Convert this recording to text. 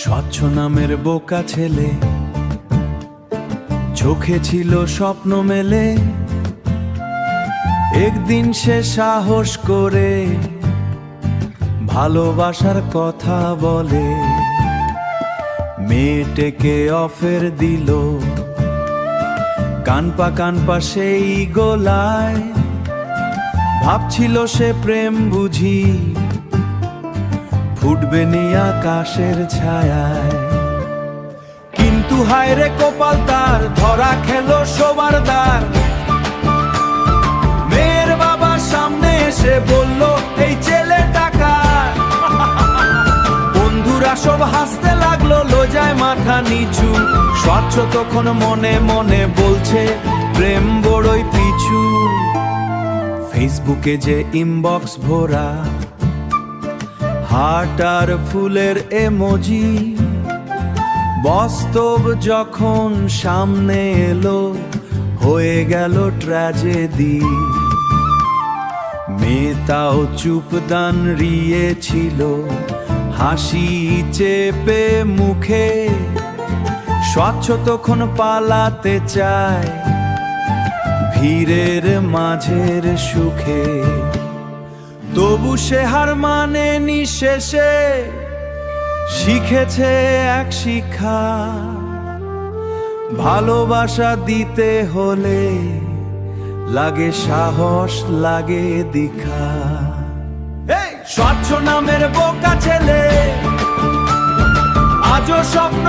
স্বচ্ছ নামের বোকা ছেলে, চোখে ছিল স্বপ্ন মেলে। একদিন সে সাহস করে ভালোবাসার কথা বলে। মেয়েটাকে অফের দিল, কানপা সেই গোলায়। ভাবছিল সে প্রেম বুঝি ফুটবে নি আকাশের ছায়ায়। কিন্তু হায় রে কপাল তার, ধরা খেলো সবার দ্বার। মেয়ের বাবা সামনে এসে বলল এই ছেলেটা কার। বন্ধুরা সব হাসতে লাগলো, লজ্জায় মাথা নিচু। স্বচ্ছ তখন মনে মনে বলছে প্রেম বড়ই পিছু। ফেসবুকে যে ইনবক্স ভরা হার্ট আর ফুলের এমোজি। বাস্তব যখন সামনে এলো হয়ে গেল ট্র্যাজেডি। মেয়েটাও চুপ দাঁড়িয়েছিল, হাসি চেপে মুখে। স্বচ্ছ তখন পালাতে চায় ভিড়ের মাঝের সুখে। তবু সে হার মানেনি, শেষে শিখেছে এক শিক্ষা। ভালোবাসা দিতে হলে লাগে সাহস, লাগে দীক্ষা। স্বচ্ছ নামের বোকা ছেলে আজও স্বপ্ন